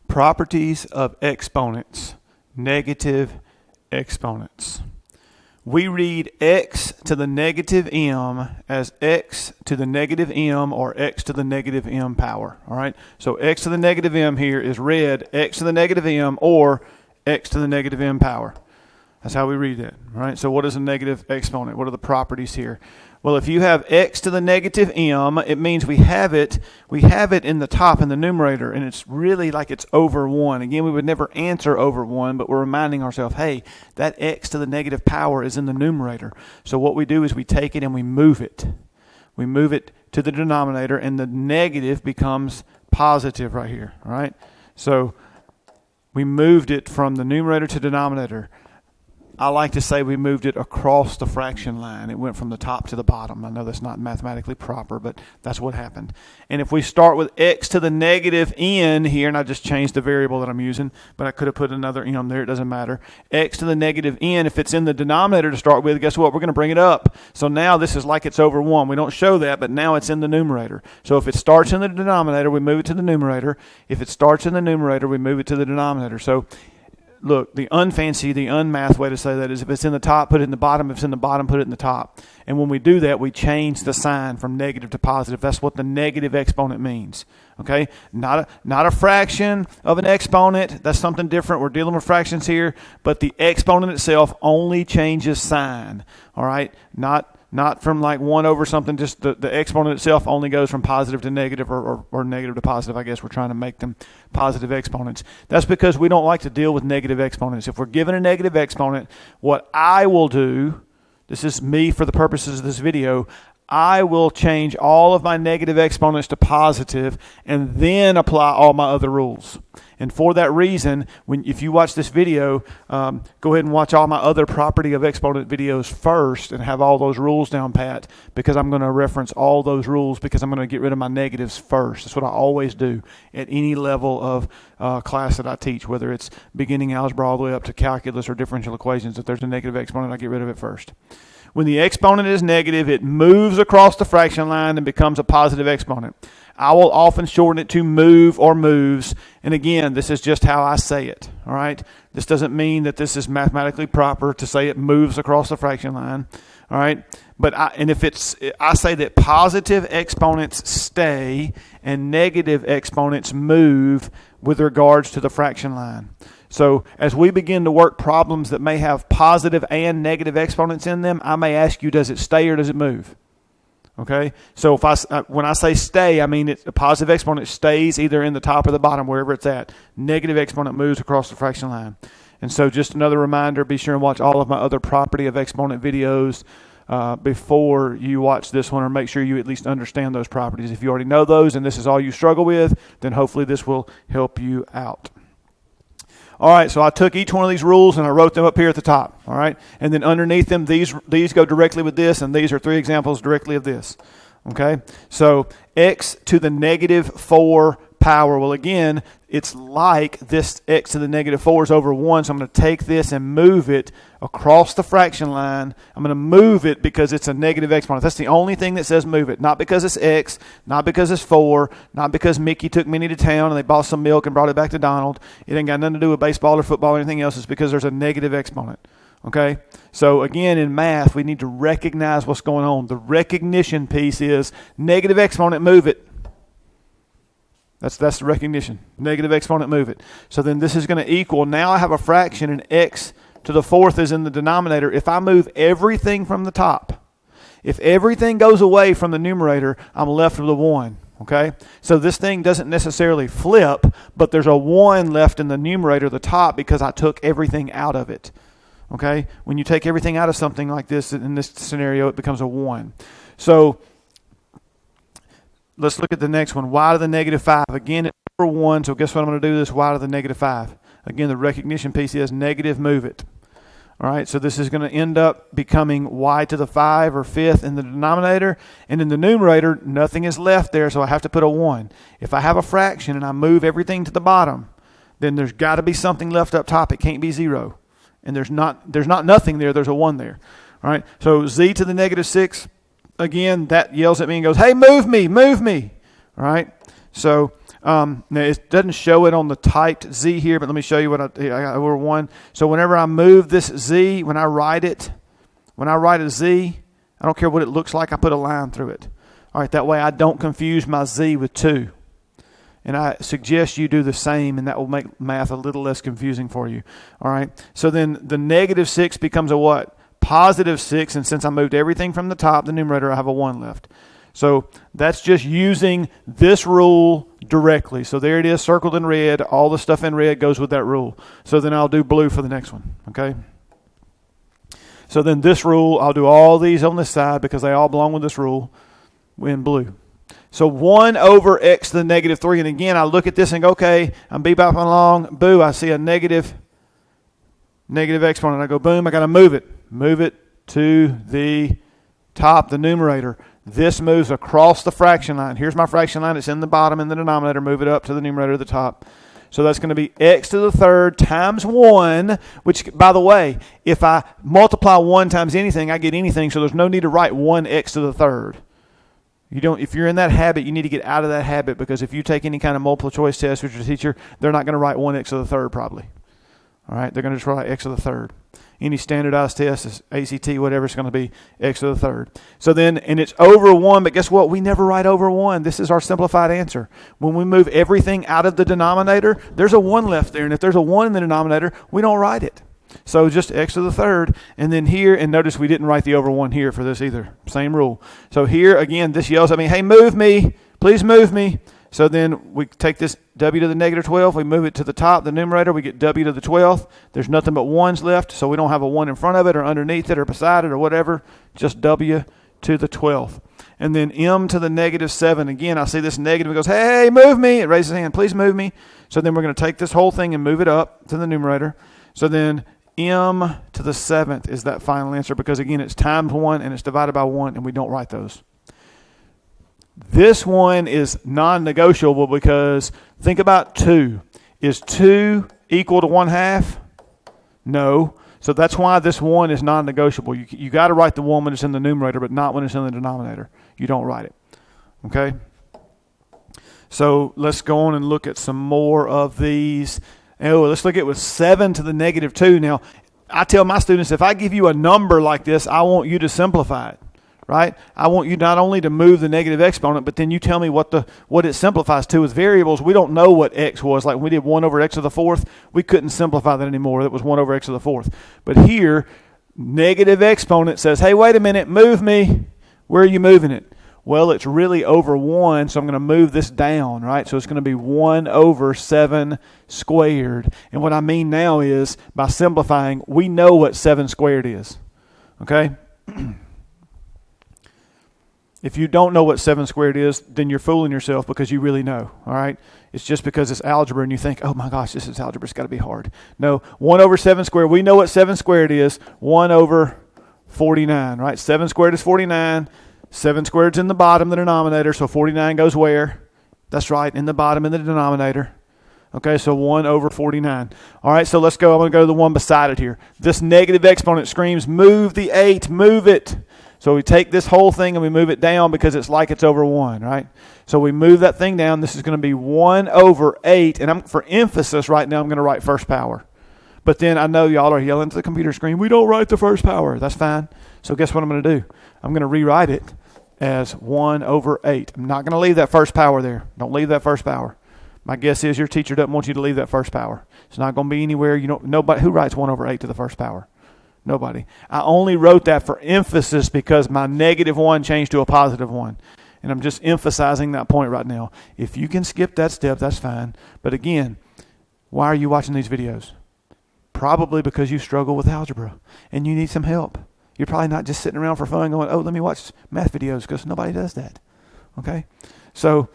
Properties of exponents, negative exponents. We read x to the negative m as x to the negative m or x to the negative m power. All right. So x to the negative m here is read x to the negative m or x to the negative m power. That's how we read it. All right. So what is a negative exponent? What are the properties here? Well, if you have x to the negative m, it means we have it in the top in the numerator, and it's really like it's over 1. Again, we would never answer over 1, but we're reminding ourselves, hey, that x to the negative power is in the numerator. So what we do is we take it and we move it. We move it to the denominator, and the negative becomes positive right here. All right? So we moved it from the numerator to denominator. I like to say we moved it across the fraction line. It went from the top to the bottom. I know that's not mathematically proper, but that's what happened. And if we start with x to the negative n here, and I just changed the variable that I'm using, but I could have put another m there. It doesn't matter. X to the negative n, if it's in the denominator to start with, guess what? We're going to bring it up. So now this is like it's over 1. We don't show that, but now it's in the numerator. So if it starts in the denominator, we move it to the numerator. If it starts in the numerator, we move it to the denominator. So look, the unmath way to say that is if it's in the top, put it in the bottom. If it's in the bottom, put it in the top. And when we do that, we change the sign from negative to positive. That's what the negative exponent means. Okay? Not a fraction of an exponent. That's something different. We're dealing with fractions here. But the exponent itself only changes sign. All right? Not from like 1 over something, just the exponent itself only goes from positive to negative or negative to positive. I guess we're trying to make them positive exponents. That's because we don't like to deal with negative exponents. If we're given a negative exponent, what I will do, this is me for the purposes of this video, I will change all of my negative exponents to positive and then apply all my other rules. And for that reason, if you watch this video, go ahead and watch all my other property of exponent videos first and have all those rules down pat, because I'm going to reference all those rules because I'm going to get rid of my negatives first. That's what I always do at any level of class that I teach, whether it's beginning algebra all the way up to calculus or differential equations. If there's a negative exponent, I get rid of it first. When the exponent is negative, it moves across the fraction line and becomes a positive exponent. I will often shorten it to move or moves. And again, this is just how I say it. All right. This doesn't mean that this is mathematically proper to say it moves across the fraction line. All right. But I say that positive exponents stay and negative exponents move with regards to the fraction line. So as we begin to work problems that may have positive and negative exponents in them, I may ask you, does it stay or does it move? Okay? So when I say stay, I mean a positive exponent stays either in the top or the bottom, wherever it's at. Negative exponent moves across the fraction line. And so just another reminder, be sure and watch all of my other property of exponent videos before you watch this one, or make sure you at least understand those properties. If you already know those and this is all you struggle with, then hopefully this will help you out. All right, so I took each one of these rules and I wrote them up here at the top. All right, and then underneath them, these go directly with this, and these are 3 examples directly of this. Okay, so x to the negative 4 power. Well, again, it's like this x to the negative 4 is over 1, so I'm going to take this and move it across the fraction line. I'm going to move it because it's a negative exponent. That's the only thing that says move it. Not because it's x, not because it's 4, not because Mickey took Minnie to town and they bought some milk and brought it back to Donald. It ain't got nothing to do with baseball or football or anything else. It's because there's a negative exponent. Okay? So again, in math, we need to recognize what's going on. The recognition piece is negative exponent, move it. That's the recognition. Negative exponent, move it. So then this is going to equal, now I have a fraction and x to the 4th is in the denominator. If I move everything from the top, if everything goes away from the numerator, I'm left with a 1. Okay? So this thing doesn't necessarily flip, but there's a 1 left in the numerator, the top, because I took everything out of it. Okay? When you take everything out of something like this, in this scenario, it becomes a 1. So let's look at the next one. Y to the negative 5. Again, it's over 1, so guess what I'm going to do this? Y to the negative 5. Again, the recognition piece is negative, move it. All right, so this is going to end up becoming y to the 5 or 5th in the denominator. And in the numerator, nothing is left there, so I have to put a 1. If I have a fraction and I move everything to the bottom, then there's got to be something left up top. It can't be 0. And there's not nothing there. There's a 1 there. All right, so z to the negative 6. Again, that yells at me and goes, hey, move me. All right, so Now, it doesn't show it on the typed Z here, but let me show you what I got over 1. So whenever I move this Z, when I write a Z, I don't care what it looks like, I put a line through it. All right, that way I don't confuse my Z with 2. And I suggest you do the same, and that will make math a little less confusing for you. All right, so then the negative 6 becomes a what? Positive 6, and since I moved everything from the top, the numerator, I have a 1 left. So that's just using this rule directly. So there it is, circled in red. All the stuff in red goes with that rule. So then I'll do blue for the next one, okay? So then this rule, I'll do all these on this side because they all belong with this rule in blue. So 1 over x to the negative 3. And again, I look at this and go, okay, I'm bebopping along. Boo, I see a negative exponent. I go, boom, I got to move it. Move it to the top, the numerator. This moves across the fraction line. Here's my fraction line. It's in the bottom in the denominator. Move it up to the numerator at the top. So that's going to be x to the third times 1, which, by the way, if I multiply 1 times anything, I get anything, so there's no need to write 1x to the third. If you're in that habit, you need to get out of that habit, because if you take any kind of multiple choice test with your teacher, they're not going to write 1x to the third probably. All right, they're going to just write x to the third. Any standardized test, ACT, whatever, it's going to be x to the third. So then, and it's over 1, but guess what? We never write over 1. This is our simplified answer. When we move everything out of the denominator, there's a 1 left there. And if there's a 1 in the denominator, we don't write it. So just x to the third. And then here, and notice we didn't write the over 1 here for this either. Same rule. So here, again, this yells at me, hey, move me. Please move me. So then we take this w to the negative 12. We move it to the top, the numerator. We get w to the 12th. There's nothing but 1s left, so we don't have a 1 in front of it or underneath it or beside it or whatever. Just w to the 12th. And then m to the negative 7. Again, I see this negative. It goes, hey, move me. It raises its hand. Please move me. So then we're going to take this whole thing and move it up to the numerator. So then m to the 7th is that final answer, because, again, it's times 1 and it's divided by 1, and we don't write those. This one is non-negotiable because think about 2. Is 2 equal to 1/2? No. So that's why this 1 is non-negotiable. You got to write the 1 when it's in the numerator, but not when it's in the denominator. You don't write it. Okay? So let's go on and look at some more of these. Oh, let's look at with 7 to the negative 2. Now, I tell my students, if I give you a number like this, I want you to simplify it. Right? I want you not only to move the negative exponent, but then you tell me what it simplifies to. With variables, we don't know what x was. Like when we did 1 over x to the 4th, we couldn't simplify that anymore. That was 1 over x to the 4th. But here, negative exponent says, hey, wait a minute, move me. Where are you moving it? Well, it's really over 1, so I'm going to move this down, right? So it's going to be 1 over 7 squared. And what I mean now is, by simplifying, we know what 7 squared is. Okay? If you don't know what 7 squared is, then you're fooling yourself, because you really know, all right? It's just because it's algebra and you think, oh my gosh, this is algebra, it's got to be hard. No, 1 over 7 squared, we know what 7 squared is, 1 over 49, right? 7 squared is 49, 7 squared is in the bottom, the denominator, so 49 goes where? That's right, in the bottom, in the denominator. Okay, so 1 over 49. All right, so let's go. I'm going to go to the one beside it here. This negative exponent screams, move the 8, move it. So we take this whole thing and we move it down because it's like it's over 1, right? So we move that thing down. This is going to be 1 over 8. And for emphasis right now, I'm going to write first power. But then I know y'all are yelling to the computer screen, we don't write the first power. That's fine. So guess what I'm going to do? I'm going to rewrite it as 1 over 8. I'm not going to leave that first power there. Don't leave that first power. My guess is your teacher doesn't want you to leave that first power. It's not going to be anywhere. Nobody who writes 1 over 8 to the first power. Nobody. I only wrote that for emphasis because my negative 1 changed to a positive 1. And I'm just emphasizing that point right now. If you can skip that step, that's fine. But again, why are you watching these videos? Probably because you struggle with algebra and you need some help. You're probably not just sitting around for fun going, oh, let me watch math videos, because nobody does that. Okay? So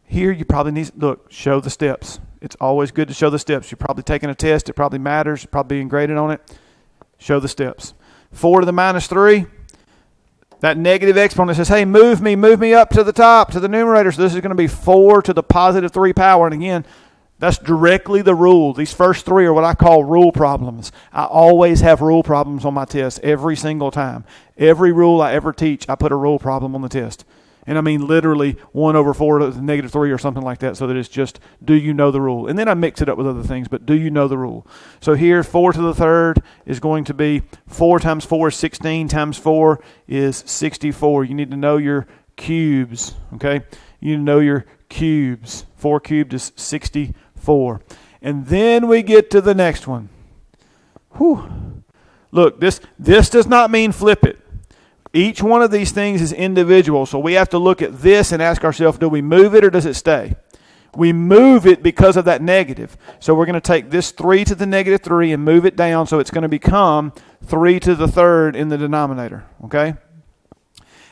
here you probably need, show the steps. It's always good to show the steps. You're probably taking a test. It probably matters. You're probably being graded on it. Show the steps. 4 to the minus 3. That negative exponent says, hey, move me up to the top, to the numerator. So this is going to be 4 to the positive 3 power. And again, that's directly the rule. These first 3 are what I call rule problems. I always have rule problems on my test every single time. Every rule I ever teach, I put a rule problem on the test. And I mean literally 1 over 4 to the negative 3 or something like that, so that it's just, do you know the rule? And then I mix it up with other things, but do you know the rule? So here, 4 to the third is going to be 4 times 4 is 16 times 4 is 64. You need to know your cubes, okay? You need to know your cubes. 4 cubed is 64. And then we get to the next one. Whew. Look, this does not mean flip it. Each one of these things is individual, so we have to look at this and ask ourselves, do we move it or does it stay? We move it because of that negative. So we're going to take this 3 to the negative 3 and move it down, so it's going to become 3 to the third in the denominator, okay?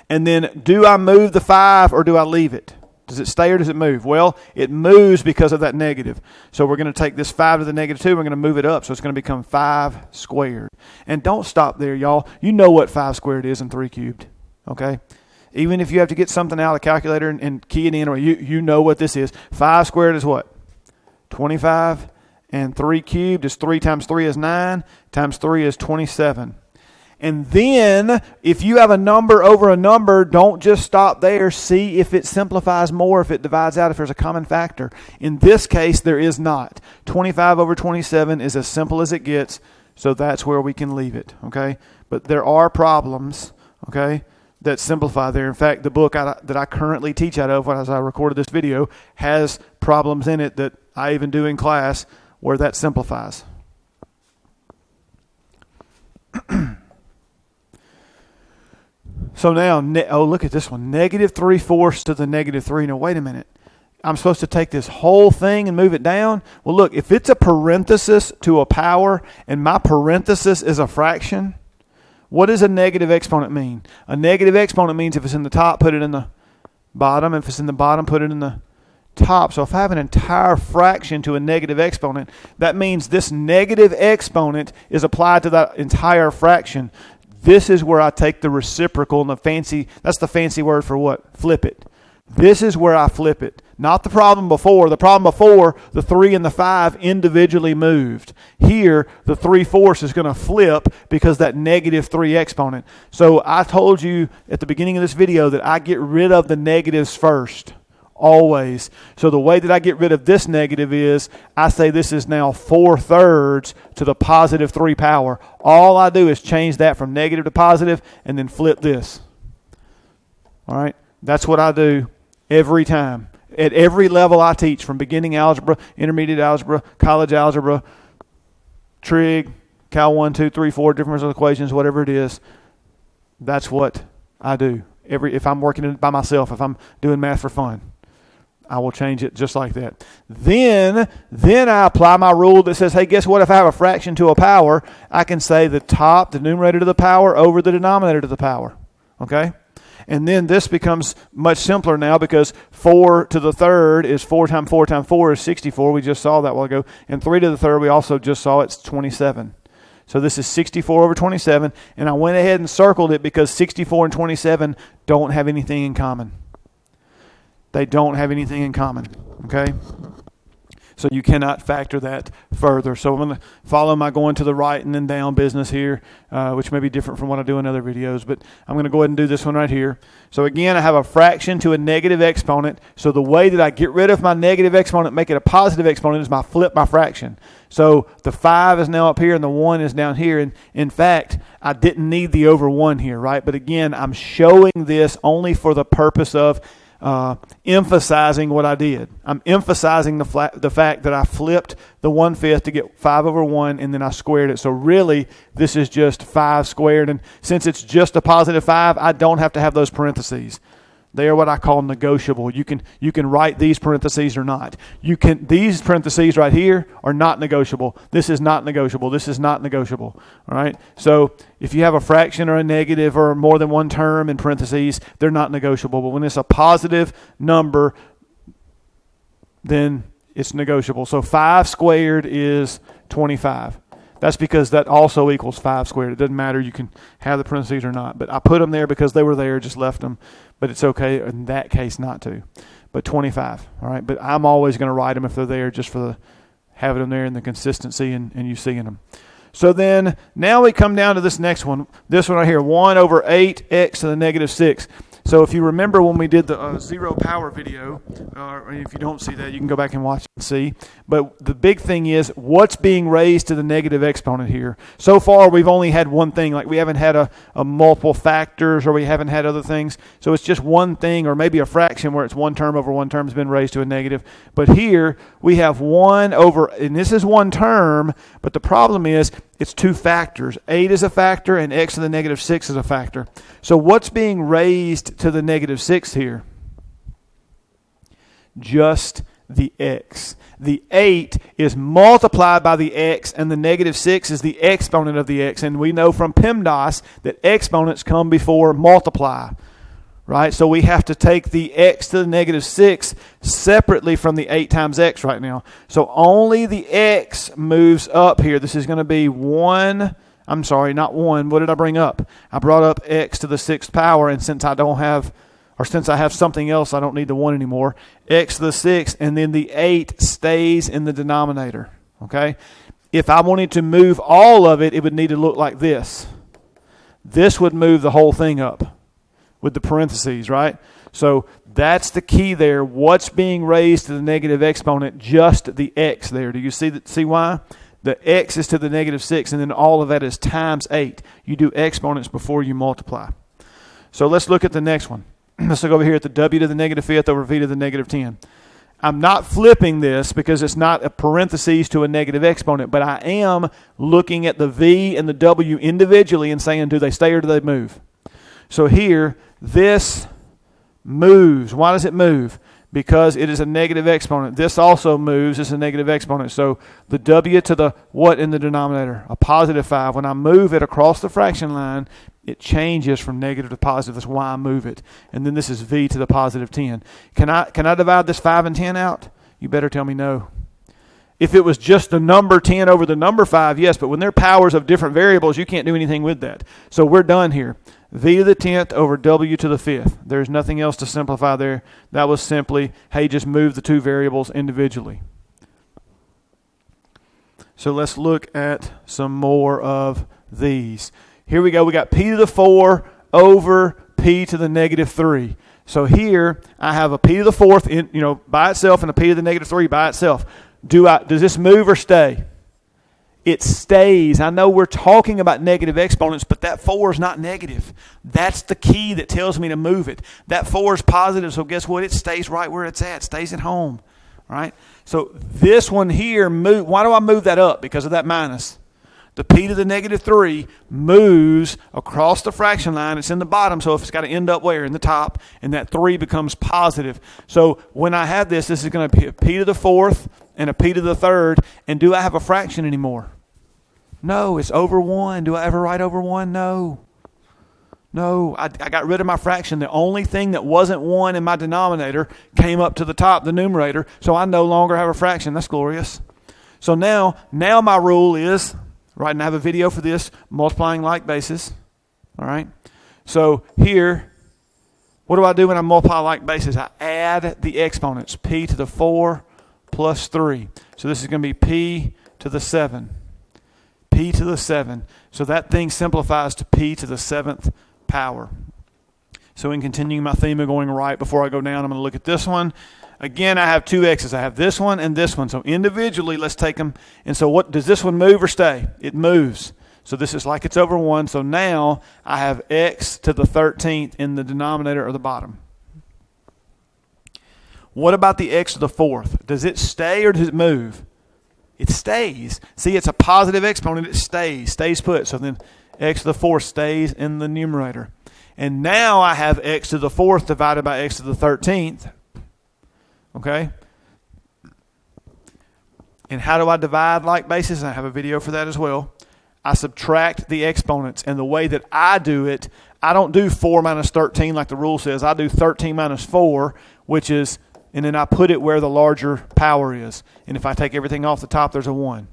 And then, do I move the 5 or do I leave it? Does it stay or does it move? Well, it moves because of that negative. So we're going to take this 5 to the negative 2. We're going to move it up. So it's going to become 5 squared. And don't stop there, y'all. You know what 5 squared is and 3 cubed. Okay? Even if you have to get something out of the calculator and key it in, or you know what this is. 5 squared is what? 25. And 3 cubed is 3 times 3 is 9. Times 3 is 27. And then, if you have a number over a number, don't just stop there. See if it simplifies more, if it divides out, if there's a common factor. In this case, there is not. 25 over 27 is as simple as it gets, so that's where we can leave it, okay? But there are problems, okay, that simplify there. In fact, the book that I currently teach out of, as I recorded this video, has problems in it that I even do in class where that simplifies. So now, look at this one. Negative 3/4 to the negative 3. Now, wait a minute. I'm supposed to take this whole thing and move it down? Well, look, if it's a parenthesis to a power and my parenthesis is a fraction, what does a negative exponent mean? A negative exponent means if it's in the top, put it in the bottom. If it's in the bottom, put it in the top. So if I have an entire fraction to a negative exponent, that means this negative exponent is applied to that entire fraction. This is where I take the reciprocal and that's the fancy word for what? Flip it. This is where I flip it. Not the problem before. The problem before, the 3 and the 5 individually moved. Here, the 3/4 is going to flip because that negative 3 exponent. So I told you at the beginning of this video that I get rid of the negatives first. Always. So the way that I get rid of this negative is I say this is now 4/3 to the positive 3 power. All I do is change that from negative to positive and then flip this. All right? That's what I do every time. At every level I teach, from beginning algebra, intermediate algebra, college algebra, trig, Cal 1, 2, 3, 4, differential equations, whatever it is, that's what I do. If I'm working by myself, if I'm doing math for fun, I will change it just like that. Then I apply my rule that says, hey, guess what? If I have a fraction to a power, I can say the top, the numerator to the power, over the denominator to the power. Okay? And then this becomes much simpler now because 4 to the third is 4 times 4 times 4 is 64. We just saw that a while ago. And 3 to the third, we also just saw it's 27. So this is 64 over 27. And I went ahead and circled it because 64 and 27 don't have anything in common. They don't have anything in common, okay? So you cannot factor that further. So I'm going to follow my going to the right and then down business here, which may be different from what I do in other videos, but I'm going to go ahead and do this one right here. So again, I have a fraction to a negative exponent. So the way that I get rid of my negative exponent, make it a positive exponent, is I flip my fraction. So the 5 is now up here and the 1 is down here. And in fact, I didn't need the over 1 here, right? But again, I'm showing this only for the purpose of emphasizing what I did. I'm emphasizing the fact that I flipped the 1/5 to get 5 over 1, and then I squared it. So really, this is just 5 squared. And since it's just a positive 5, I don't have to have those parentheses. They are what I call negotiable. You can write these parentheses or not. These parentheses right here are not negotiable. This is not negotiable. This is not negotiable. All right? So if you have a fraction or a negative or more than one term in parentheses, they're not negotiable. But when it's a positive number, then it's negotiable. So 5 squared is 25. That's because that also equals 5 squared. It doesn't matter. You can have the parentheses or not. But I put them there because they were there, just left them. But it's okay in that case not to. But 25, all right? But I'm always going to write them if they're there just for having them there and the consistency and you seeing them. So then now we come down to this next one. This one right here, 1 over 8x to the negative 6. So if you remember when we did the zero power video, or if you don't see that, you can go back and watch and see. But the big thing is what's being raised to the negative exponent here. So far, we've only had one thing. Like we haven't had a multiple factors, or we haven't had other things. So it's just one thing, or maybe a fraction where it's one term over one term has been raised to a negative. But here we have 1 over, and this is one term, but the problem is it's two factors. 8 is a factor, and x to the negative 6 is a factor. So what's being raised to the negative 6 here? Just the x. The 8 is multiplied by the x, and the negative 6 is the exponent of the x. And we know from PEMDAS that exponents come before multiply. Right? So we have to take the x to the negative 6 separately from the 8 times x right now. So only the x moves up here. This is going to be 1. I'm sorry, not 1. What did I bring up? I brought up x to the 6th power, and since I have something else, I don't need the 1 anymore. X to the 6th, and then the 8 stays in the denominator. Okay? If I wanted to move all of it, it would need to look like this. This would move the whole thing up with the parentheses, right? So that's the key there. What's being raised to the negative exponent? Just the x there. Do you see why? The x is to the negative 6, and then all of that is times 8. You do exponents before you multiply. So let's look at the next one. Let's look over here at the w to the negative 5th over v to the negative 10. I'm not flipping this because it's not a parentheses to a negative exponent, but I am looking at the v and the w individually and saying, do they stay or do they move? So here, this moves. Why does it move? Because it is a negative exponent. This also moves. It's a negative exponent. So the w to the what in the denominator? A positive 5. When I move it across the fraction line, it changes from negative to positive. That's why I move it. And then this is v to the positive 10. Can I divide this 5 and 10 out? You better tell me no. If it was just the number 10 over the number 5, yes. But when they're powers of different variables, you can't do anything with that. So we're done here. V to the 10th over W to the 5th. There's nothing else to simplify there. That was simply, hey, just move the two variables individually. So let's look at some more of these. Here we go. We got P to the 4 over P to the negative 3. So here I have a P to the 4th by itself and a P to the negative 3 by itself. Does this move or stay? It stays. I know we're talking about negative exponents, but that 4 is not negative. That's the key that tells me to move it. That 4 is positive, so guess what? It stays right where it's at. It stays at home. Right? So this one here, why do I move that up? Because of that minus. The P to the negative 3 moves across the fraction line. It's in the bottom, so if it's got to end up where? In the top, and that 3 becomes positive. So when I have this is going to be a P to the 4th and a P to the 3rd, and do I have a fraction anymore? No, it's over 1. Do I ever write over 1? No. No, I got rid of my fraction. The only thing that wasn't 1 in my denominator came up to the top, the numerator, so I no longer have a fraction. That's glorious. So now my rule is, right, and I have a video for this, multiplying like bases. All right? So here, what do I do when I multiply like bases? I add the exponents, P to the 4 plus 3. So this is going to be P to the 7. P to the 7. So that thing simplifies to P to the 7th power. So in continuing my theme of going right, before I go down, I'm going to look at this one. Again, I have two x's. I have this one and this one. So individually, let's take them. And so what does this one move or stay? It moves. So this is like it's over 1. So now I have x to the 13th in the denominator or the bottom. What about the x to the 4th? Does it stay or does it move? It stays. See, it's a positive exponent. It stays put. So then x to the 4th stays in the numerator. And now I have x to the 4th divided by x to the 13th. Okay? And how do I divide like bases? I have a video for that as well. I subtract the exponents. And the way that I do it, I don't do 4 minus 13 like the rule says. I do 13 minus 4, which is, and then I put it where the larger power is. And if I take everything off the top, there's a 1.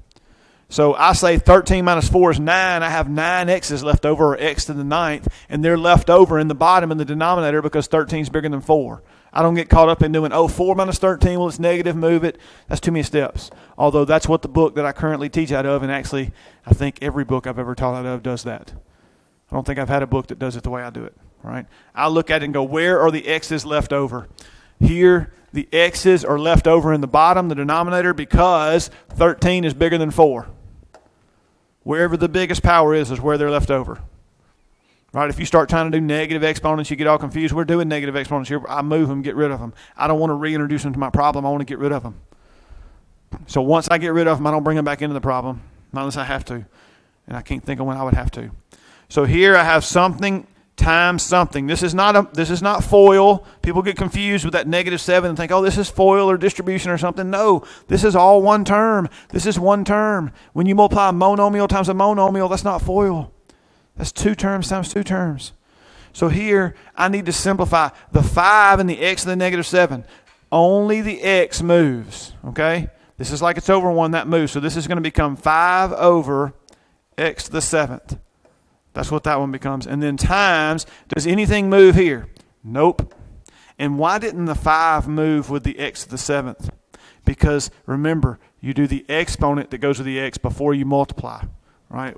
So I say 13 minus 4 is 9. I have 9 x's left over, or x to the 9th, and they're left over in the bottom in the denominator because 13 is bigger than 4. I don't get caught up in doing, 4 minus 13, well, it's negative, move it. That's too many steps. Although that's what the book that I currently teach out of, and actually I think every book I've ever taught out of does that. I don't think I've had a book that does it the way I do it. right? I look at it and go, where are the x's left over? Here, the x's are left over in the bottom, the denominator, because 13 is bigger than 4. Wherever the biggest power is where they're left over. Right? If you start trying to do negative exponents, you get all confused. We're doing negative exponents here. I move them, get rid of them. I don't want to reintroduce them to my problem. I want to get rid of them. So once I get rid of them, I don't bring them back into the problem, not unless I have to. And I can't think of when I would have to. So here I have something times something. This is not FOIL. People get confused with that -7 and think, oh, this is FOIL or distribution or something. No, this is all one term. This is one term. When you multiply a monomial times a monomial, that's not FOIL. That's 2 terms times 2 terms. So here, I need to simplify the 5 and the x to the -7. Only the x moves, okay? This is like it's over 1, that moves. So this is going to become 5 over x to the 7th. That's what that one becomes. And then times, does anything move here? Nope. And why didn't the 5 move with the x to the 7th? Because remember, you do the exponent that goes with the x before you multiply, right?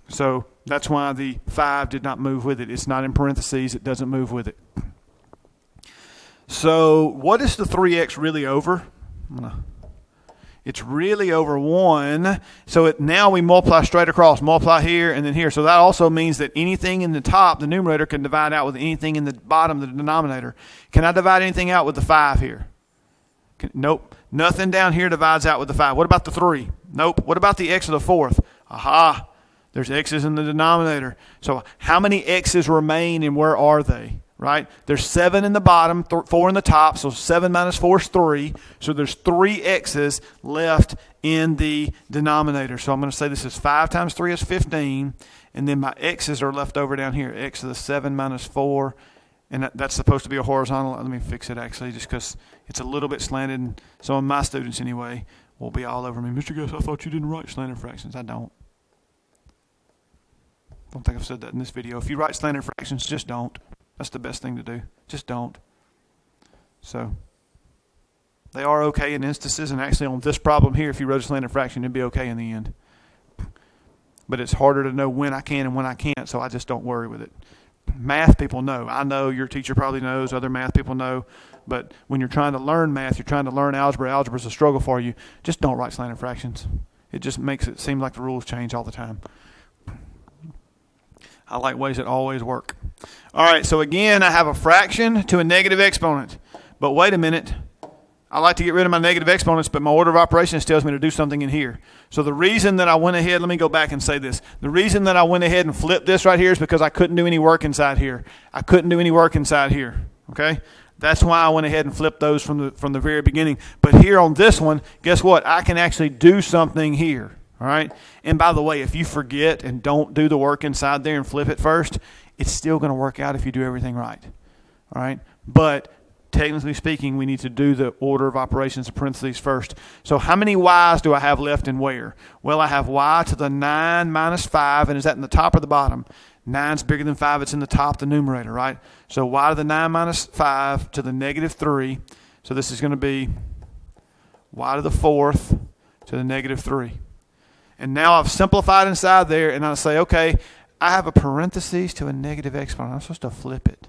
So that's why the 5 did not move with it. It's not in parentheses. It doesn't move with it. So what is the 3x really over? It's really over 1. So now we multiply straight across. Multiply here and then here. So that also means that anything in the top, the numerator, can divide out with anything in the bottom, the denominator. Can I divide anything out with the 5 here? Nope. Nothing down here divides out with the 5. What about the 3? Nope. What about the x to the 4th? Aha. There's x's in the denominator. So how many x's remain and where are they? Right? There's 7 in the bottom, 4 in the top, so 7 minus 4 is 3. So there's 3 x's left in the denominator. So I'm going to say this is 5 times 3 is 15, and then my x's are left over down here. X to the 7 minus 4, and that's supposed to be a horizontal. Let me fix it actually, just because it's a little bit slanted, and some of my students anyway will be all over me. Mr. Gus, I thought you didn't write slanted fractions. I don't think I've said that in this video. If you write slanted fractions, just don't. That's the best thing to do. Just don't. So they are okay in instances, and actually on this problem here, if you wrote a slanted fraction, it'd be okay in the end. But it's harder to know when I can and when I can't, so I just don't worry with it. Math people know. I know your teacher probably knows. Other math people know. But when you're trying to learn math, you're trying to learn algebra. Algebra's a struggle for you. Just don't write slanted fractions. It just makes it seem like the rules change all the time. I like ways that always work. All right, so again, I have a fraction to a negative exponent. But wait a minute. I like to get rid of my negative exponents, but my order of operations tells me to do something in here. So the reason that I went ahead, let me go back and say this. The reason that I went ahead and flipped this right here is because I couldn't do any work inside here. I couldn't do any work inside here, okay? That's why I went ahead and flipped those from the very beginning. But here on this one, guess what? I can actually do something here. All right. And by the way, if you forget and don't do the work inside there and flip it first, it's still going to work out if you do everything right. All right. But technically speaking, we need to do the order of operations of parentheses first. So how many y's do I have left and where? Well, I have y to the 9 minus 5. And is that in the top or the bottom? 9's bigger than 5. It's in the top, the numerator, right? So y to the 9 minus 5 to the -3. So this is going to be y to the 4th to the -3. And now I've simplified inside there, and I say, okay, I have a parentheses to a negative exponent. I'm supposed to flip it.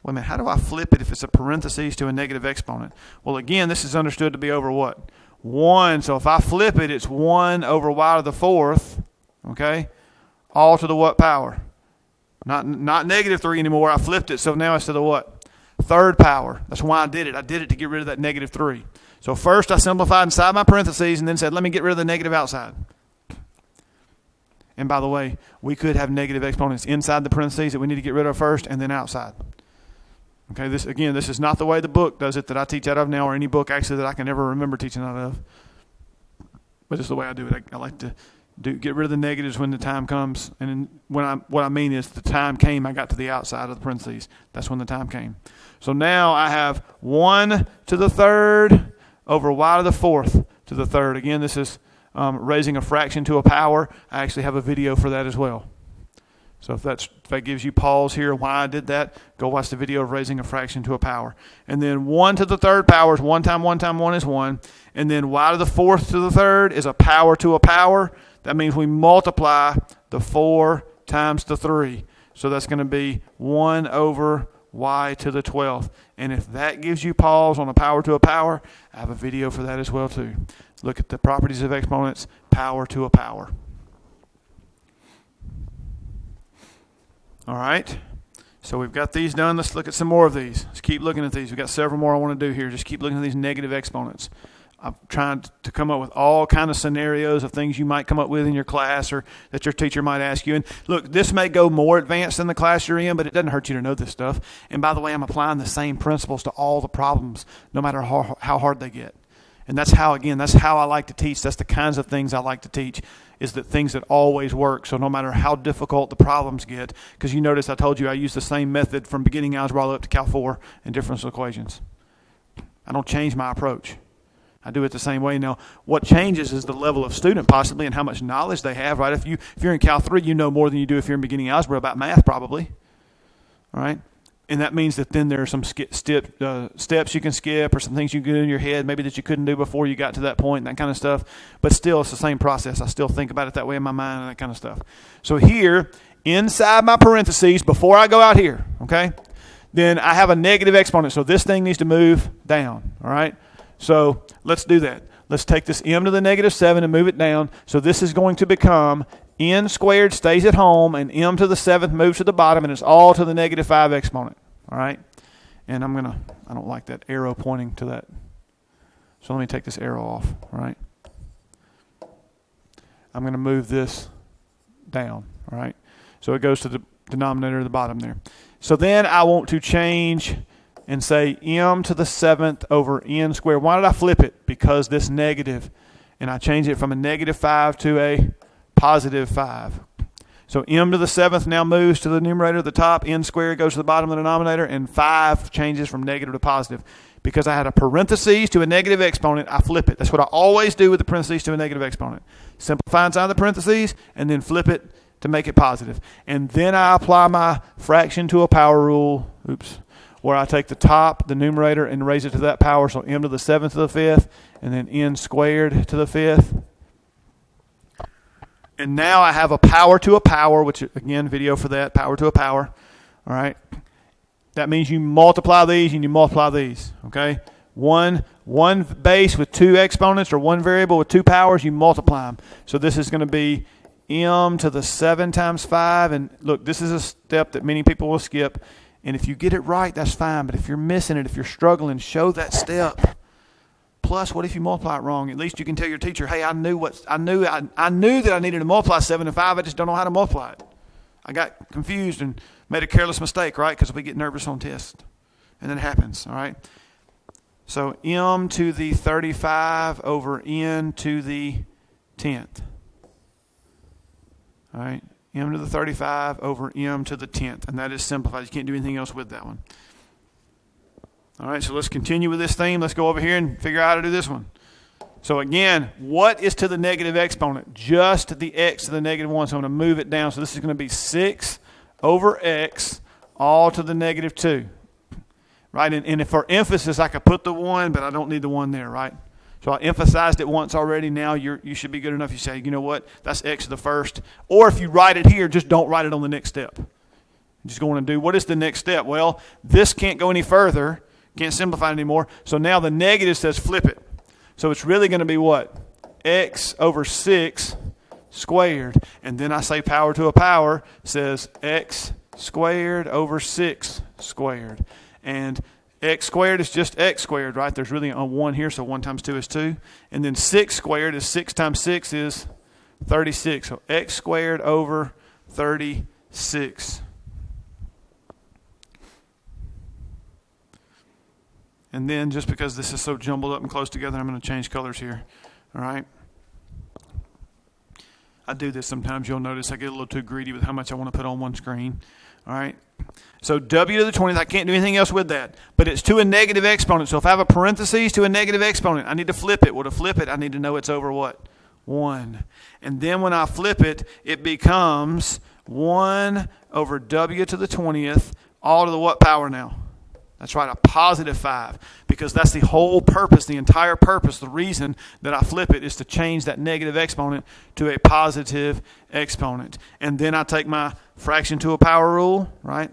Wait a minute, how do I flip it if it's a parentheses to a negative exponent? Well, again, this is understood to be over what? 1. So if I flip it, it's 1 over y to the 4th, okay? All to the what power? Not -3 anymore. I flipped it, so now it's to the what? 3rd power. That's why I did it. I did it to get rid of that -3. So first I simplified inside my parentheses and then said, let me get rid of the negative outside. And by the way, we could have negative exponents inside the parentheses that we need to get rid of first and then outside. Okay, this is not the way the book does it that I teach out of now, or any book actually that I can ever remember teaching out of. But it's the way I do it. I like to get rid of the negatives when the time comes. And what I mean is the time came, I got to the outside of the parentheses. That's when the time came. So now I have 1 to the 3rd over y to the 4th to the 3rd. Again, this is raising a fraction to a power. I actually have a video for that as well. So if that gives you pause here why I did that, go watch the video of raising a fraction to a power. And then 1 to the 3rd power is 1 times 1 times 1 is 1. And then y to the 4th to the 3rd is a power to a power. That means we multiply the 4 times the 3. So that's going to be 1 over y to the 12th. And if that gives you pause on a power to a power, I have a video for that as well too. Look at the properties of exponents, power to a power. All right. So we've got these done. Let's look at some more of these. Let's keep looking at these. We've got several more I want to do here. Just keep looking at these negative exponents. I'm trying to come up with all kind of scenarios of things you might come up with in your class or that your teacher might ask you. And look, this may go more advanced than the class you're in, but it doesn't hurt you to know this stuff. And by the way, I'm applying the same principles to all the problems, no matter how hard they get. And that's how I like to teach. That's the kinds of things I like to teach, is that things that always work. So no matter how difficult the problems get, because you notice I told you I use the same method from beginning algebra all up to Cal 4 in differential equations. I don't change my approach. I do it the same way. Now, what changes is the level of student possibly and how much knowledge they have, right? If you're in Cal 3, you know more than you do if you're in beginning algebra about math probably, all right? And that means that then there are some steps you can skip or some things you can do in your head maybe that you couldn't do before you got to that point, that kind of stuff. But still, it's the same process. I still think about it that way in my mind and that kind of stuff. So here, inside my parentheses, before I go out here, okay, then I have a negative exponent. So this thing needs to move down, all right? So let's do that. Let's take this m to the negative 7 and move it down. So this is going to become n squared stays at home, and m to the 7th moves to the bottom, and it's all to the negative 5 exponent. All right? And I don't like that arrow pointing to that. So let me take this arrow off. All right? I'm going to move this down. All right? So it goes to the denominator at the bottom there. So then I want to change and say m to the 7th over n squared. Why did I flip it? Because this negative. And I change it from a negative 5 to a positive 5. So m to the 7th now moves to the numerator at the top. N squared goes to the bottom of the denominator. And 5 changes from negative to positive. Because I had a parentheses to a negative exponent, I flip it. That's what I always do with the parentheses to a negative exponent. Simplify inside the parentheses and then flip it to make it positive. And then I apply my fraction to a power rule. Where I take the top, the numerator, and raise it to that power. So m to the 7th to the 5th, and then n squared to the 5th. And now I have a power to a power, which, again, video for that, power to a power. All right? That means you multiply these and you multiply these. Okay? One base with two exponents or one variable with two powers, you multiply them. So this is going to be m to the 7 times 5. And look, this is a step that many people will skip. And if you get it right, that's fine. But if you're missing it, if you're struggling, show that step. Plus, what if you multiply it wrong? At least you can tell your teacher, hey, I knew that I needed to multiply 7 and 5. I just don't know how to multiply it. I got confused and made a careless mistake, right? Because we get nervous on tests. And that happens, all right? So m to the 35 over n to the 10th. All right? M to the 35 over m to the 10th. And that is simplified. You can't do anything else with that one. All right, so let's continue with this theme. Let's go over here and figure out how to do this one. So again, what is to the negative exponent? Just the x to the negative 1. So I'm going to move it down. So this is going to be 6 over x all to the negative 2. Right? And for emphasis, I could put the 1, but I don't need the 1 there, right? So I emphasized it once already. Now you should be good enough. You say, you know what? That's x to the first. Or if you write it here, just don't write it on the next step. Just going to do, what is the next step? Well, this can't go any further. Can't simplify it anymore. So now the negative says flip it. So it's really going to be what? X over 6 squared. And then I say power to a power says x squared over 6 squared. And x squared is just x squared, right? There's really a 1 here, so 1 times 2 is 2. And then 6 squared is 6 times 6 is 36. So x squared over 36. And then just because this is so jumbled up and close together, I'm going to change colors here. All right? I do this sometimes. You'll notice I get a little too greedy with how much I want to put on one screen. All right? So w to the 20th, I can't do anything else with that. But it's to a negative exponent. So if I have a parentheses to a negative exponent, I need to flip it. Well, to flip it, I need to know it's over what? 1. And then when I flip it, it becomes 1 over w to the 20th, all to the what power now? That's right, a positive 5, because that's the whole purpose, the entire purpose, the reason that I flip it is to change that negative exponent to a positive exponent. And then I take my fraction to a power rule, right?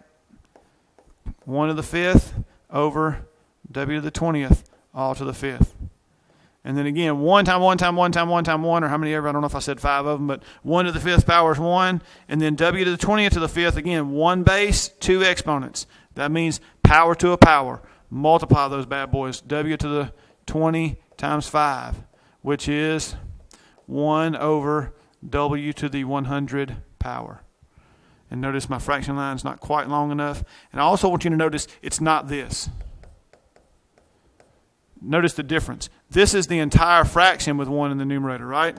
1 to the 5th over w to the 20th, all to the 5th. And then again, 1 times 1 times 1 times 1 times 1, or how many ever, I don't know if I said 5 of them, but 1 to the 5th power is 1. And then w to the 20th to the 5th, again, 1 base, 2 exponents. That means power to a power. Multiply those bad boys. W to the 20 times 5, which is 1 over w to the 100 power. And notice my fraction line is not quite long enough. And I also want you to notice it's not this. Notice the difference. This is the entire fraction with 1 in the numerator, right?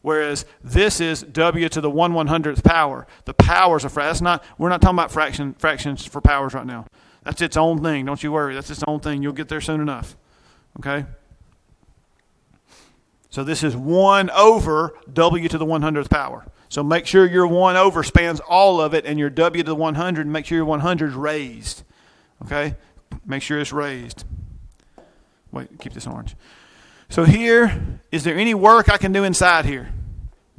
Whereas this is w to the 1/100th power. The powers of fraction. We're not talking about fractions for powers right now. That's its own thing. Don't you worry. That's its own thing. You'll get there soon enough. Okay? So this is 1 over w to the 100th power. So make sure your 1 over spans all of it, and your w to the 100, make sure your 100 is raised. Okay? Make sure it's raised. Wait, keep this orange. So here, is there any work I can do inside here?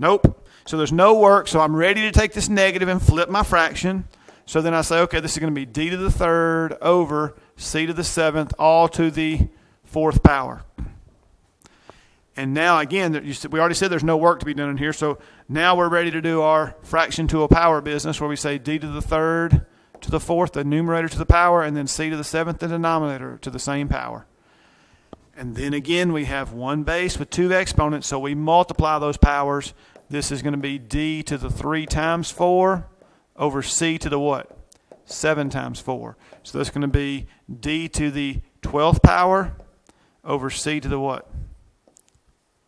Nope. So there's no work, so I'm ready to take this negative and flip my fraction. So then I say, okay, this is going to be d to the 3rd over c to the 7th, all to the 4th power. And now, again, we already said there's no work to be done in here, so now we're ready to do our fraction to a power business where we say d to the 3rd to the 4th, the numerator to the power, and then c to the 7th, the denominator to the same power. And then again, we have 1 base with 2 exponents, so we multiply those powers. This is going to be d to the 3 times 4 over c to the what? 7 times 4. So that's going to be d to the 12th power over c to the what?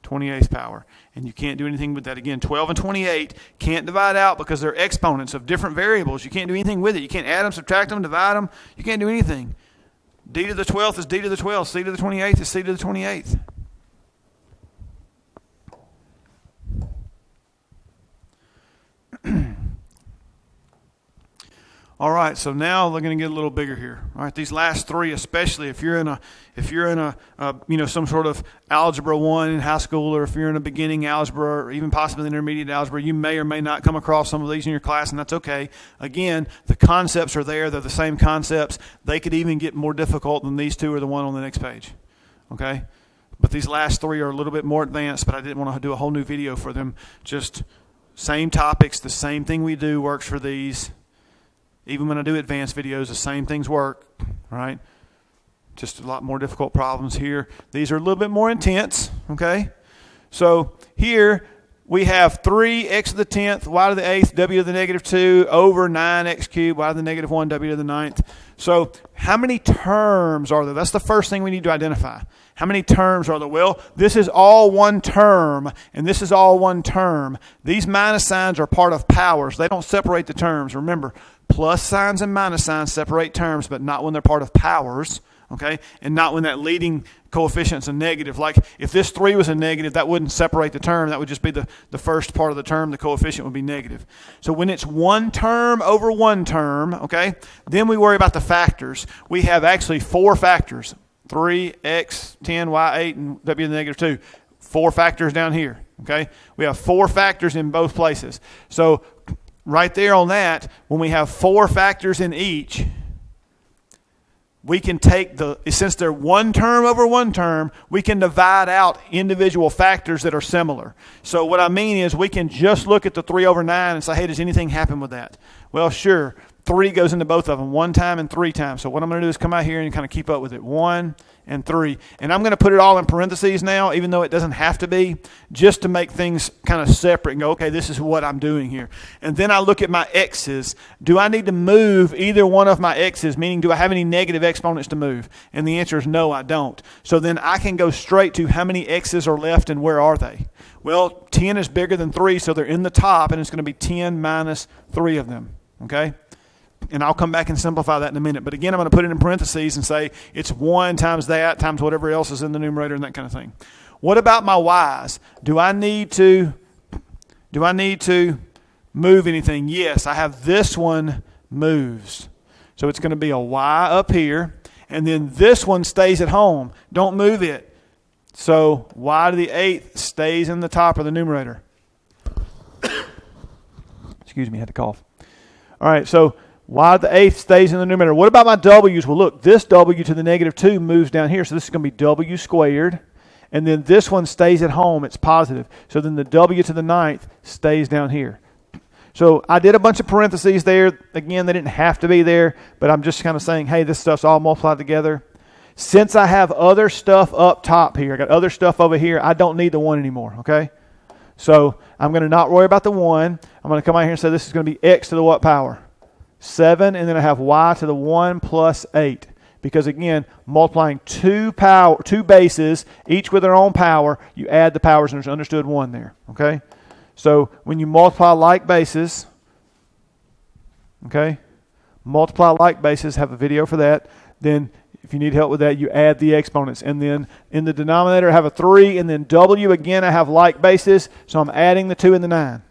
28th power. And you can't do anything with that. Again, 12 and 28 can't divide out because they're exponents of different variables. You can't do anything with it. You can't add them, subtract them, divide them. You can't do anything. D to the 12th is D to the 12th. C to the 28th is C to the 28th. All right, so now we're going to get a little bigger here. All right, these last three, especially if you're in a some sort of algebra 1 in high school, or if you're in a beginning algebra, or even possibly intermediate algebra, you may or may not come across some of these in your class, and that's okay. Again, the concepts are there; they're the same concepts. They could even get more difficult than these two or the one on the next page. Okay, but these last three are a little bit more advanced. But I didn't want to do a whole new video for them. Just same topics, the same thing we do works for these. Even when I do advanced videos, the same things work, right? Just a lot more difficult problems here. These are a little bit more intense, okay? So here we have 3x to the 10th, y to the 8th, w to the negative 2, over 9x cubed, y to the negative 1, w to the 9th. So how many terms are there? That's the first thing we need to identify. How many terms are there? Well, this is all one term, and this is all one term. These minus signs are part of powers. They don't separate the terms. Remember, plus signs and minus signs separate terms, but not when they're part of powers, okay? And not when that leading coefficient's a negative. Like if this 3 was a negative, that wouldn't separate the term. That would just be the first part of the term. The coefficient would be negative. So when it's one term over one term, okay, then we worry about the factors. We have actually 4 factors. 3, x, 10, y, 8, and w to the negative 2. 4 factors down here, okay? We have 4 factors in both places. So right there on that, when we have 4 factors in each, we can take since they're one term over one term, we can divide out individual factors that are similar. So what I mean is we can just look at the 3 over 9 and say, hey, does anything happen with that? Well, sure. 3 goes into both of them, 1 time and 3 times. So what I'm going to do is come out here and kind of keep up with it. 1 and 3. And I'm going to put it all in parentheses now, even though it doesn't have to be, just to make things kind of separate and go, okay, this is what I'm doing here. And then I look at my x's. Do I need to move either one of my x's, meaning do I have any negative exponents to move? And the answer is no, I don't. So then I can go straight to how many x's are left and where are they? Well, 10 is bigger than 3, so they're in the top, and it's going to be 10 minus 3 of them, okay? And I'll come back and simplify that in a minute. But again, I'm going to put it in parentheses and say it's 1 times that times whatever else is in the numerator and that kind of thing. What about my y's? Do I need to move anything? Yes, I have this one moves. So it's going to be a y up here. And then this one stays at home. Don't move it. So y to the 8th stays in the top of the numerator. Excuse me, I had to cough. All right, so y to the 8th stays in the numerator. What about my w's? Well, look, this w to the negative 2 moves down here. So this is going to be w squared. And then this one stays at home. It's positive. So then the w to the 9th stays down here. So I did a bunch of parentheses there. Again, they didn't have to be there, but I'm just kind of saying, hey, this stuff's all multiplied together. Since I have other stuff up top here, I got other stuff over here, I don't need the 1 anymore, okay? So I'm going to not worry about the 1. I'm going to come out here and say this is going to be x to the what power? 7, and then I have y to the 1 plus 8. Because again, multiplying two bases, each with their own power, you add the powers, and there's understood 1 there, okay? So when you multiply like bases, okay, multiply like bases, have a video for that. Then if you need help with that, you add the exponents. And then in the denominator, I have a 3, and then w, again, I have like bases, so I'm adding the 2 and the 9.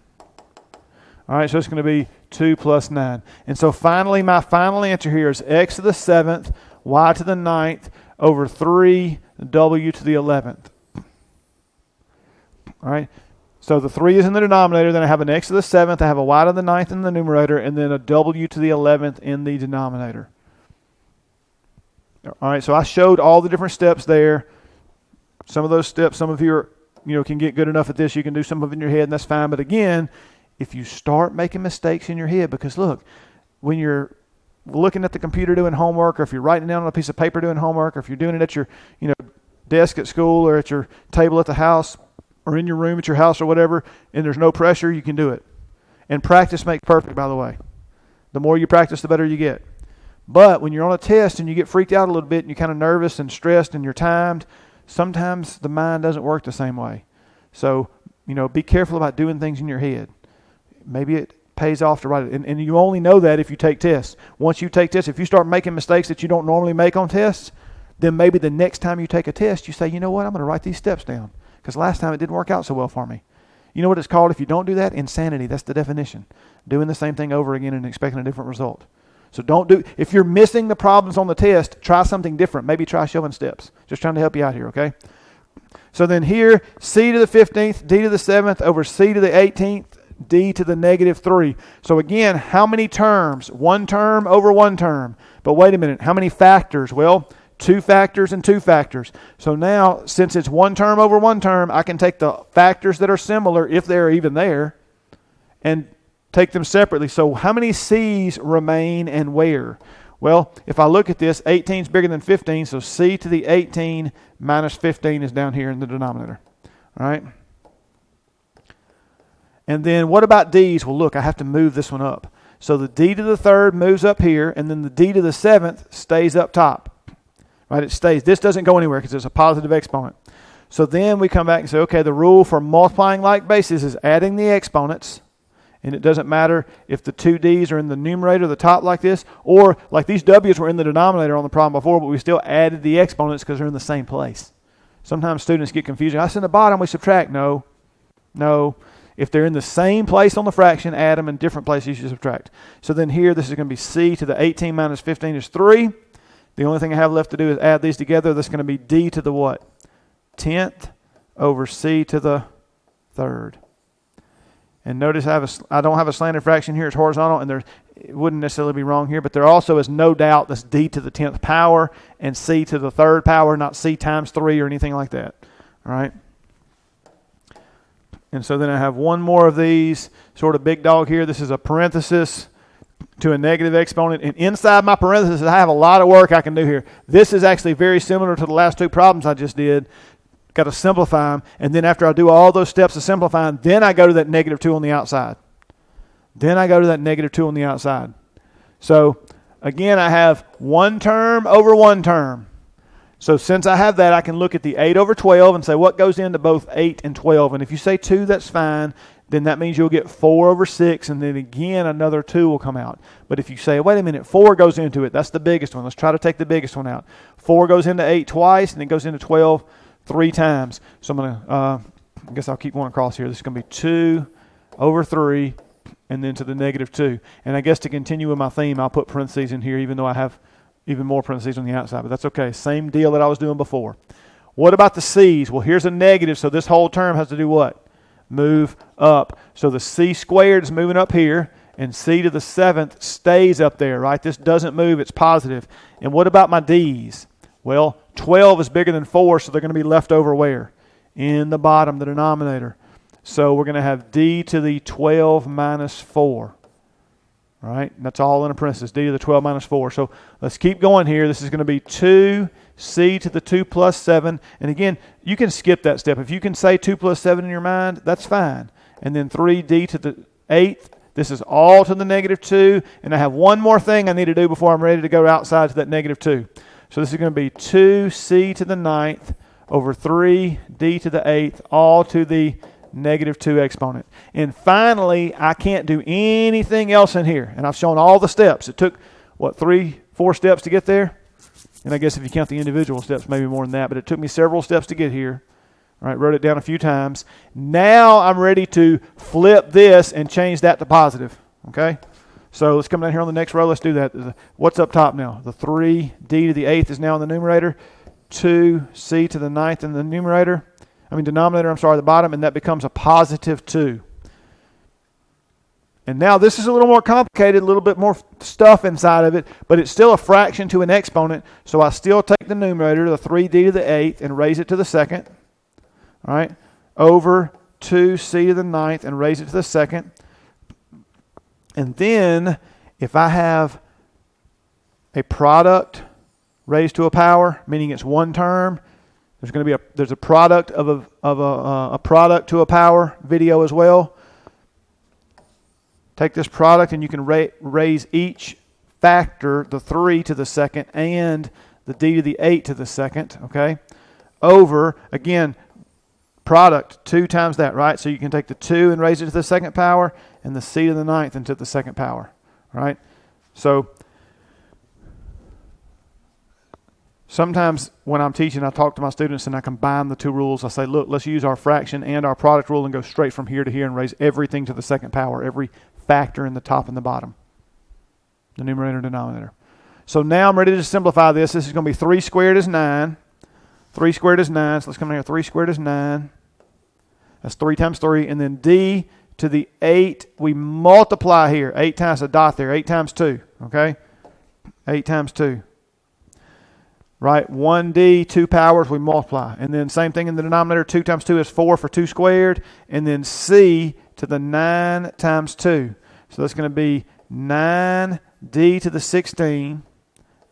All right, so it's going to be 2 plus 9. And so finally, my final answer here is x to the 7th, y to the 9th, over 3, w to the 11th. All right. So the 3 is in the denominator, then I have an x to the 7th, I have a y to the 9th in the numerator, and then a w to the 11th in the denominator. All right, so I showed all the different steps there. Some of those steps, some of you can get good enough at this, you can do some of it in your head, and that's fine. But again, if you start making mistakes in your head, because look, when you're looking at the computer doing homework, or if you're writing down on a piece of paper doing homework, or if you're doing it at your desk at school or at your table at the house, or in your room at your house or whatever, and there's no pressure, you can do it. And practice makes perfect, by the way. The more you practice, the better you get. But when you're on a test and you get freaked out a little bit and you're kind of nervous and stressed and you're timed, sometimes the mind doesn't work the same way. So, be careful about doing things in your head. Maybe it pays off to write it. And you only know that if you take tests. Once you take tests, if you start making mistakes that you don't normally make on tests, then maybe the next time you take a test, you say, you know what, I'm going to write these steps down. Because last time it didn't work out so well for me. You know what it's called if you don't do that? Insanity. That's the definition. Doing the same thing over again and expecting a different result. So if you're missing the problems on the test, try something different. Maybe try showing steps. Just trying to help you out here, okay? So then here, c to the 15th, d to the 7th, over c to the 18th, d to the negative 3. So again, how many terms? One term over one term. But wait a minute, how many factors? Well, 2 factors and 2 factors. So now, since it's one term over one term, I can take the factors that are similar, if they're even there, and take them separately. So how many c's remain and where? Well, if I look at this, 18 is bigger than 15, so c to the 18 minus 15 is down here in the denominator. All right? And then what about d's? Well, look, I have to move this one up. So the d to the 3rd moves up here, and then the d to the 7th stays up top. Right, it stays. This doesn't go anywhere because it's a positive exponent. So then we come back and say, okay, the rule for multiplying like bases is adding the exponents. And it doesn't matter if the 2 d's are in the numerator, the top like this, or like these w's were in the denominator on the problem before, but we still added the exponents because they're in the same place. Sometimes students get confused. I said in the bottom we subtract. No. If they're in the same place on the fraction, add them. In different places, you subtract. So then here, this is going to be c to the 18 minus 15 is 3. The only thing I have left to do is add these together. That's going to be d to the what? 10th over c to the 3rd. And notice I don't have a slanted fraction here. It's horizontal, and it wouldn't necessarily be wrong here, but there also is no doubt that's d to the 10th power and c to the 3rd power, not c times 3 or anything like that. All right? And so then I have one more of these, sort of big dog here. This is a parenthesis to a negative exponent. And inside my parenthesis, I have a lot of work I can do here. This is actually very similar to the last 2 problems I just did. Got to simplify them. And then after I do all those steps of simplifying, then I go to that negative 2 on the outside. So again, I have one term over one term. So since I have that, I can look at the 8 over 12 and say what goes into both 8 and 12. And if you say 2, that's fine. Then that means you'll get 4 over 6, and then again another 2 will come out. But if you say, wait a minute, 4 goes into it, that's the biggest one. Let's try to take the biggest one out. 4 goes into 8 twice, and it goes into 12 3 times. So I'm going to, I guess I'll keep one across here. This is going to be 2 over 3, and then to the negative 2. And I guess to continue with my theme, I'll put parentheses in here, even though I have even more parentheses on the outside, but that's okay. Same deal that I was doing before. What about the c's? Well, here's a negative, so this whole term has to do what? Move up. So the c squared is moving up here, and c to the 7th stays up there, right? This doesn't move, it's positive. And what about my d's? Well, 12 is bigger than 4, so they're going to be left over where? In the bottom, the denominator. So we're going to have d to the 12 minus 4. Right? And that's all in a parenthesis, d to the 12 minus 4. So let's keep going here. This is going to be 2c to the 2 plus 7. And again, you can skip that step. If you can say 2 plus 7 in your mind, that's fine. And then 3d to the 8th. This is all to the negative 2. And I have one more thing I need to do before I'm ready to go outside to that negative 2. So this is going to be 2c to the 9th over 3d to the 8th, all to the negative 2 exponent. And finally, I can't do anything else in here. And I've shown all the steps. It took, 3-4 steps to get there? And I guess if you count the individual steps, maybe more than that. But it took me several steps to get here. All right, wrote it down a few times. Now I'm ready to flip this and change that to positive. Okay? So let's come down here on the next row. Let's do that. What's up top now? The 3d to the 8th is now in the numerator. 2c to the 9th in the denominator, the bottom, and that becomes a positive 2. And now this is a little more complicated, a little bit more stuff inside of it, but it's still a fraction to an exponent, so I still take the numerator, the 3d to the 8th, and raise it to the 2nd, all right, over 2c to the 9th and raise it to the 2nd. And then if I have a product raised to a power, meaning it's one term, there's a product of a product to a power video as well. Take this product and you can raise each factor, the 3 to the 2nd and the d to the 8 to the 2nd, okay? Over, again, product, 2 times that, right? So you can take the 2 and raise it to the 2nd power and the c to the 9th into the 2nd power, right? So sometimes when I'm teaching, I talk to my students and I combine the two rules. I say, look, let's use our fraction and our product rule and go straight from here to here and raise everything to the 2nd power, every factor in the top and the bottom, the numerator and denominator. So now I'm ready to simplify this. This is going to be 3 squared is 9. 3 squared is 9. So let's come down here. 3 squared is 9. That's 3 times 3. And then d to the 8, we multiply here. 8 times a dot there. 8 times 2. Okay? 8 times 2. Right? 1d, 2 powers, we multiply. And then same thing in the denominator. 2 times 2 is 4 for 2 squared. And then c to the 9 times 2. So that's going to be 9d to the 16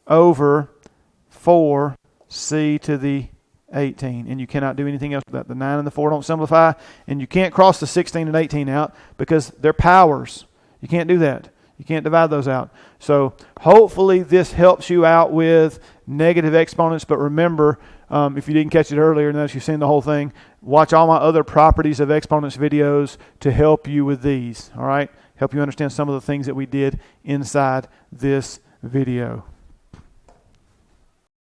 over 4c to the 18. And you cannot do anything else with that. The 9 and the 4 don't simplify. And you can't cross the 16 and 18 out because they're powers. You can't do that. You can't divide those out. So hopefully this helps you out with negative exponents. But remember, if you didn't catch it earlier, unless you've seen the whole thing, watch all my other properties of exponents videos to help you with these. All right? Help you understand some of the things that we did inside this video.